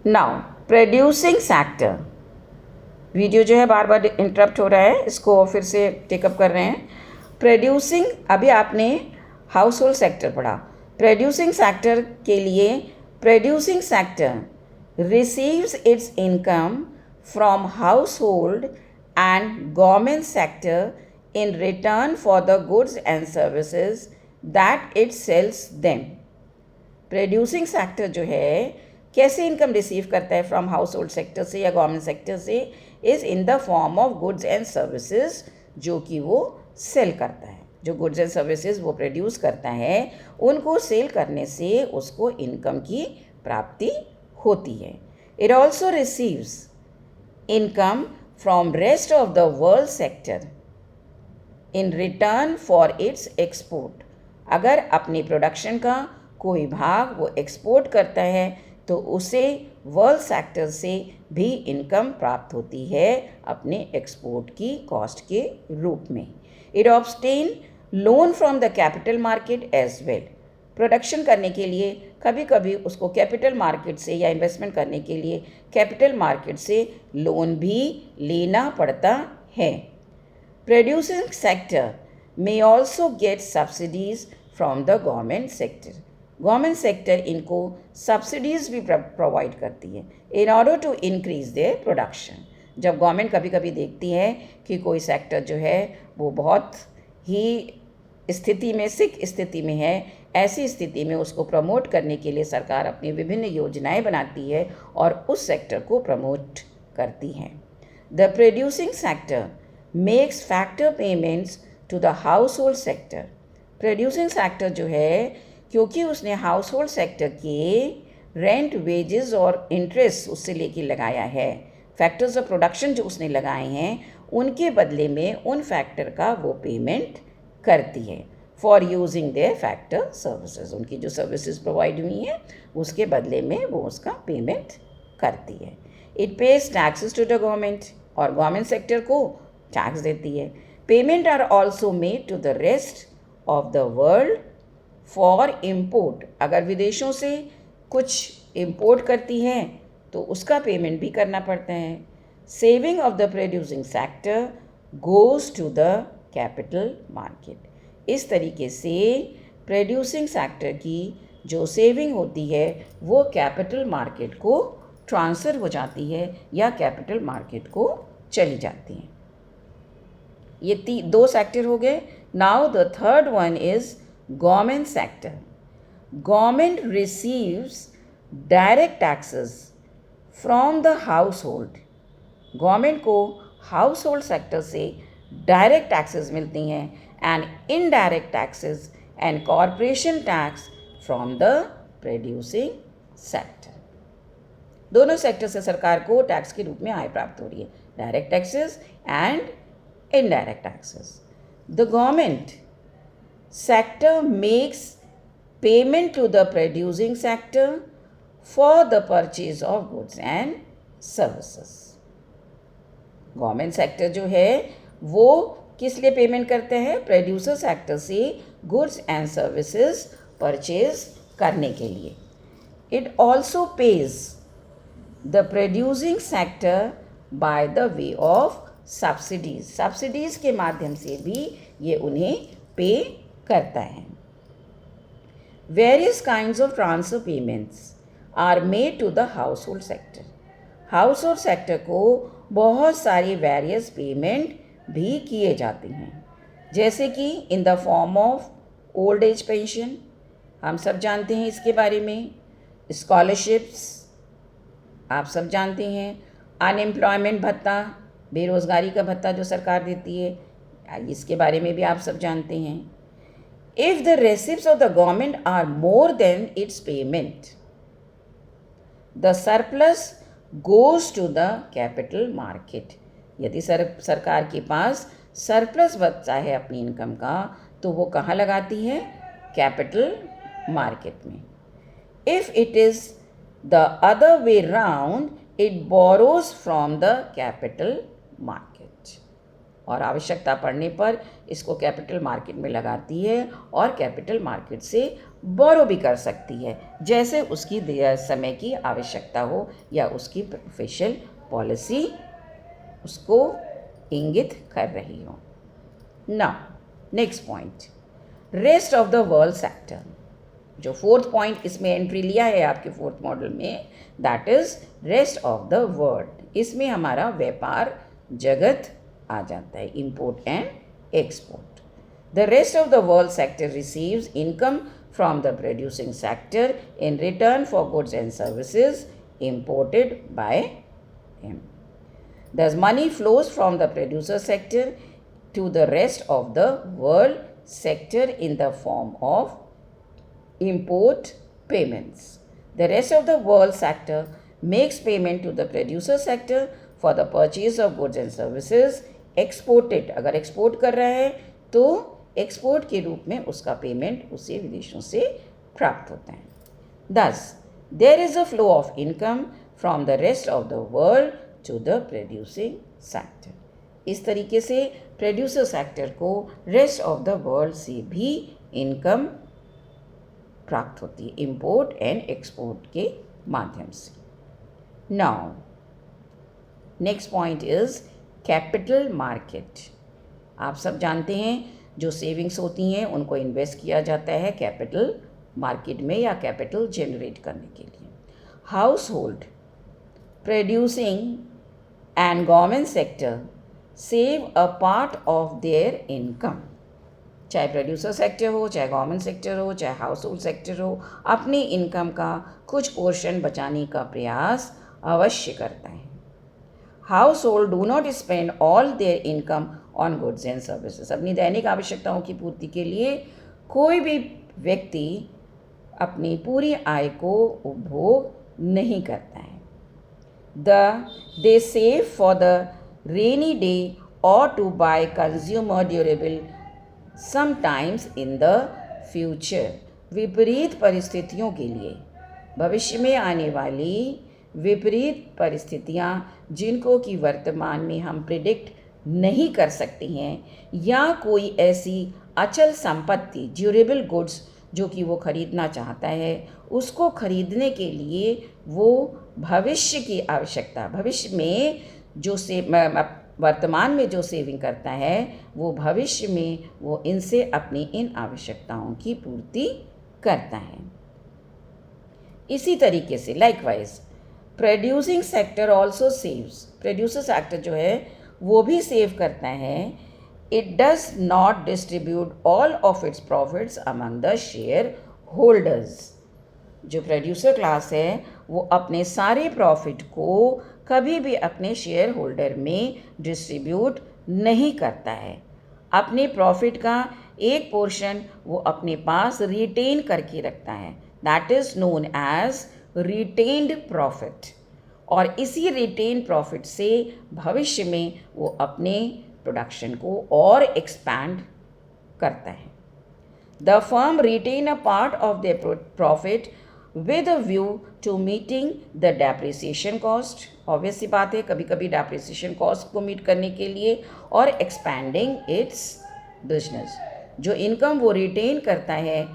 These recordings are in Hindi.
नाउ प्रोड्यूसिंग सेक्टर, वीडियो जो है बार बार इंटरप्ट हो रहा है, इसको फिर से टेकअप कर रहे हैं। प्रोड्यूसिंग, अभी आपने हाउस होल्ड सेक्टर पढ़ा। प्रोड्यूसिंग सेक्टर के लिए, producing sector receives its income from household and government sector in return for the goods and services that it sells them. Producing sector जो है कैसे इनकम रिसीव करता है फ्रॉम हाउस होल्ड सेक्टर से या गवर्नमेंट सेक्टर से, is in the form of goods and services, जो कि वो सेल करता है। जो गुड्स एंड सर्विसेज वो प्रोड्यूस करता है, उनको सेल करने से उसको इनकम की प्राप्ति होती है। It also receives income from rest of the world sector in return for its export. अगर अपनी प्रोडक्शन का कोई भाग वो एक्सपोर्ट करता है तो उसे वर्ल्ड सेक्टर से भी इनकम प्राप्त होती है अपने एक्सपोर्ट की कॉस्ट के रूप में। It obtain loan from the capital market as well. Production करने के लिए कभी कभी उसको कैपिटल मार्केट से या इन्वेस्टमेंट करने के लिए कैपिटल मार्केट से लोन भी लेना पड़ता है। Producing sector may also get subsidies from the government sector. Government sector इनको सब्सिडीज़ भी प्रोवाइड करती है in order to increase their production. जब गवर्नमेंट कभी कभी देखती है कि कोई सेक्टर जो है वो बहुत ही सिक स्थिति में है, ऐसी स्थिति में उसको प्रमोट करने के लिए सरकार अपनी विभिन्न योजनाएं बनाती है और उस सेक्टर को प्रमोट करती है। The producing sector makes factor payments to the household sector. Producing sector जो है, क्योंकि उसने हाउस होल्ड सेक्टर के रेंट, वेजेस और इंटरेस्ट उससे लेके लगाया है, फैक्टर्स ऑफ प्रोडक्शन जो उसने लगाए हैं उनके बदले में उन फैक्टर का वो पेमेंट करती है for using their factor services. उनकी जो सर्विसेज प्रोवाइड हुई हैं उसके बदले में वो उसका पेमेंट करती है। It pays taxes to the government, और गवर्नमेंट सेक्टर को टैक्स देती है। Payment are also made to the rest of the world for import. अगर विदेशों से कुछ इम्पोर्ट करती हैं तो उसका पेमेंट भी करना पड़ता है। Saving of the producing sector goes to the capital market. इस तरीके से प्रोड्यूसिंग सेक्टर की जो सेविंग होती है वो कैपिटल मार्केट को ट्रांसफ़र हो जाती है या कैपिटल मार्केट को चली जाती है। ये दो सेक्टर हो गए। Now the third one is government sector. Government receives direct taxes from the house hold. Government को हाउस होल्ड सेक्टर से डायरेक्ट टैक्सेस मिलती हैं and indirect taxes and corporation tax from the producing sector. दोनों सेक्टर से सरकार को टैक्स के रूप में आय प्राप्त हो रही है, direct taxes and indirect taxes. The government sector makes payment to the producing sector for the purchase of goods and services. Government sector जो है वो किस लिए पेमेंट करते हैं? प्रोड्यूसर सेक्टर से गुड्स एंड सर्विसेज परचेज करने के लिए। It also pays the producing sector by the way of subsidies. Subsidies के माध्यम से भी ये उन्हें पे करता है। Various kinds of transfer payments are made to the household sector. Household sector को बहुत सारी वेरियस पेमेंट भी किए जाते हैं, जैसे कि in the form of old age pension, हम सब जानते हैं इसके बारे में। स्कॉलरशिप्स आप सब जानते हैं। अनएम्प्लॉयमेंट भत्ता, बेरोज़गारी का भत्ता जो सरकार देती है, इसके बारे में भी आप सब जानते हैं। If the receipts of the government are more than its payment, the surplus goes to the capital market. यदि सरकार के पास सरप्लस बचता है अपनी इनकम का तो वो कहाँ लगाती है? कैपिटल मार्केट में। If it is the other way round, it borrows from the capital market, और आवश्यकता पड़ने पर इसको कैपिटल मार्केट में लगाती है और कैपिटल मार्केट से बोरो भी कर सकती है, जैसे उसकी समय की आवश्यकता हो या उसकी प्रोफेशनल पॉलिसी उसको इंगित कर रही हो। Now next point, rest of the world sector. जो फोर्थ पॉइंट इसमें एंट्री लिया है आपके फोर्थ मॉडल में, that is rest of the world. इसमें हमारा व्यापार जगत आ जाता है, import and export. The rest of the world sector receives income from the producing sector in return for goods and services imported by him. Thus, money flows from the producer sector to the rest of the world sector in the form of import payments. The rest of the world sector makes payment to the producer sector for the purchase of goods and services exported. अगर export कर रहा है तो एक्सपोर्ट के रूप में उसका पेमेंट उसे विदेशों से प्राप्त होता है। Thus, there is a flow of income from the rest of the world to the producing sector. इस तरीके से प्रोड्यूसर सेक्टर को रेस्ट ऑफ द वर्ल्ड से भी इनकम प्राप्त होती है, इंपोर्ट एंड एक्सपोर्ट के माध्यम से। Now next point is capital market. आप सब जानते हैं जो सेविंग्स होती हैं उनको इन्वेस्ट किया जाता है कैपिटल मार्केट में या कैपिटल जनरेट करने के लिए। House hold, producing and government sector save a part of their income. चाहे प्रोड्यूसर सेक्टर हो, चाहे गवर्नमेंट सेक्टर हो, चाहे हाउस होल्ड सेक्टर हो, अपनी इनकम का कुछ पोर्शन बचाने का प्रयास अवश्य करता है। House hold do not spend all there income on goods and services. अपनी दैनिक आवश्यकताओं की पूर्ति के लिए कोई भी व्यक्ति अपनी पूरी आय को उपभोग नहीं करता है। They save for the rainy day और to buy consumer durable sometimes in the future. विपरीत परिस्थितियों के लिए, भविष्य में आने वाली विपरीत परिस्थितियाँ जिनको कि वर्तमान में हम प्रिडिक्ट नहीं कर सकते हैं, या कोई ऐसी अचल संपत्ति ड्यूरेबल गुड्स जो कि वो खरीदना चाहता है, उसको खरीदने के लिए वो भविष्य की आवश्यकता, भविष्य में जो वर्तमान में जो सेविंग करता है वो भविष्य में वो इनसे अपनी इन आवश्यकताओं की पूर्ति करता है। इसी तरीके से likewise producing sector also saves. Producer sector जो है वो भी सेव करता है। It does not distribute all of its profits among the share holders. जो प्रोड्यूसर क्लास है वो अपने सारे प्रॉफिट को कभी भी अपने शेयर होल्डर में डिस्ट्रीब्यूट नहीं करता है। अपने प्रॉफिट का एक पोर्शन वो अपने पास रिटेन करके रखता है, that is known as retained profit. और इसी रिटेन प्रॉफिट से भविष्य में वो अपने प्रोडक्शन को और एक्सपैंड करता है। The firm retain a part of the profit with a view to meeting the depreciation cost. Obvious सी बात है, कभी कभी डेप्रिसिएशन कॉस्ट को मीट करने के लिए और एक्सपैंडिंग इट्स बिजनेस। जो इनकम वो रिटेन करता है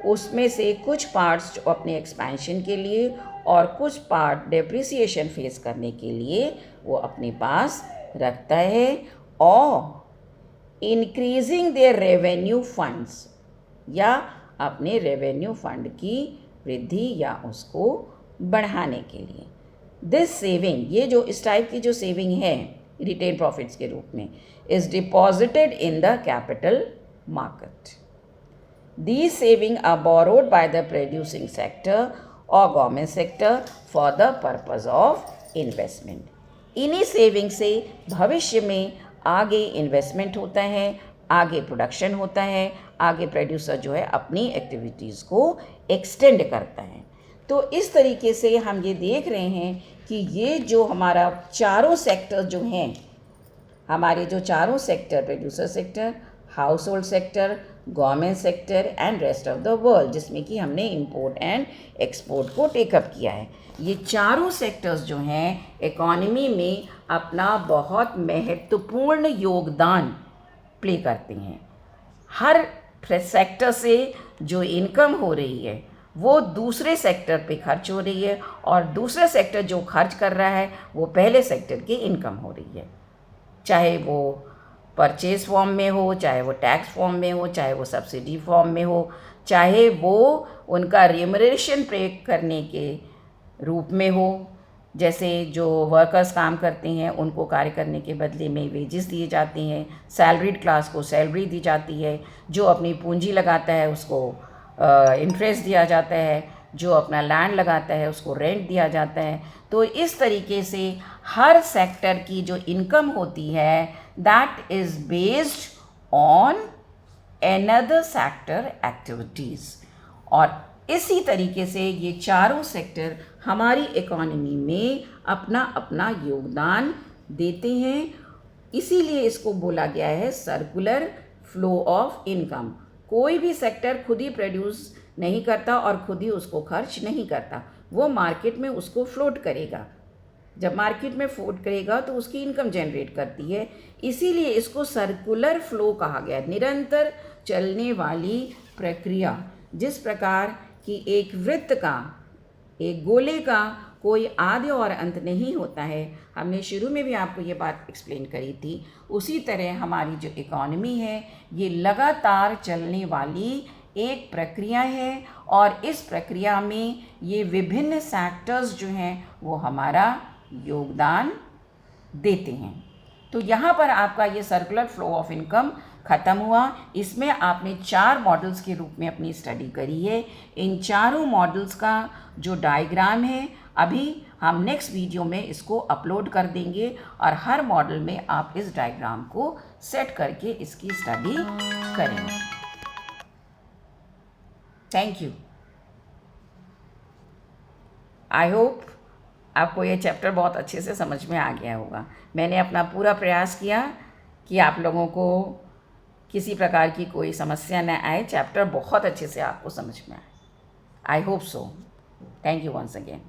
उसमें से कुछ पार्ट्स जो अपने एक्सपेंशन के लिए और कुछ पार्ट डेप्रिसिएशन फेस करने के लिए वो अपने पास रखता है, और इंक्रीजिंग देयर रेवेन्यू फंड्स, या अपने रेवेन्यू फंड की वृद्धि या उसको बढ़ाने के लिए। दिस सेविंग, ये जो इस टाइप की जो सेविंग है रिटेन प्रॉफिट्स के रूप में, is deposited in the capital market. These savings are borrowed by the producing sector or government sector for the purpose of investment. इन्हीं सेविंग से भविष्य में आगे इन्वेस्टमेंट होता है, आगे प्रोडक्शन होता है, आगे प्रोड्यूसर जो है अपनी एक्टिविटीज़ को एक्सटेंड करता है। तो इस तरीके से हम ये देख रहे हैं कि ये जो हमारा चारों सेक्टर जो हैं, हमारे जो चारों sector, producer sector, household sector, government sector and rest of the world, जिसमें कि हमने इंपोर्ट एंड एक्सपोर्ट को टेकअप किया है, ये चारों सेक्टर्स जो हैं इकॉनमी में अपना बहुत महत्वपूर्ण योगदान प्ले करते हैं। हर सेक्टर से जो इनकम हो रही है वो दूसरे सेक्टर पे खर्च हो रही है, और दूसरा सेक्टर जो खर्च कर रहा है वो पहले सेक्टर की इनकम हो रही है, चाहे वो परचेज फॉर्म में हो, चाहे वो टैक्स फॉर्म में हो, चाहे वो सब्सिडी फॉर्म में हो, चाहे वो उनका रिमरेशन पे करने के रूप में हो। जैसे जो वर्कर्स काम करते हैं उनको कार्य करने के बदले में वेजेस दिए जाते हैं, सैलरीड क्लास को सैलरी दी जाती है, जो अपनी पूंजी लगाता है उसको इंटरेस्ट दिया जाता है, जो अपना लैंड लगाता है उसको रेंट दिया जाता है। तो इस तरीके से हर सेक्टर की जो इनकम होती है that is based on another sector activities। और इसी तरीके से ये चारों सेक्टर हमारी इकोनॉमी में अपना अपना योगदान देते हैं। इसीलिए इसको बोला गया है सर्कुलर फ्लो ऑफ इनकम। कोई भी सेक्टर खुद ही प्रोड्यूस नहीं करता और खुद ही उसको खर्च नहीं करता, वो मार्केट में उसको फ्लोट करेगा। जब मार्केट में फ्लोट करेगा तो उसकी इनकम जनरेट करती है। इसीलिए इसको सर्कुलर फ्लो कहा गया, निरंतर चलने वाली प्रक्रिया। जिस प्रकार कि एक वृत्त का, एक गोले का कोई आदि और अंत नहीं होता है, हमने शुरू में भी आपको ये बात एक्सप्लेन करी थी, उसी तरह हमारी जो इकोनॉमी है ये लगातार चलने वाली एक प्रक्रिया है, और इस प्रक्रिया में ये विभिन्न सेक्टर्स जो हैं वो हमारा योगदान देते हैं। तो यहाँ पर आपका ये सर्कुलर फ्लो ऑफ इनकम ख़त्म हुआ। इसमें आपने 4 मॉडल्स के रूप में अपनी स्टडी करी है। इन चारों मॉडल्स का जो डायग्राम है अभी हम नेक्स्ट वीडियो में इसको अपलोड कर देंगे, और हर मॉडल में आप इस डायग्राम को सेट करके इसकी स्टडी करेंगे। Thank you. आई होप आपको ये चैप्टर बहुत अच्छे से समझ में आ गया होगा। मैंने अपना पूरा प्रयास किया कि आप लोगों को किसी प्रकार की कोई समस्या न आए, चैप्टर बहुत अच्छे से आपको समझ में आए। I hope so. Thank you once again.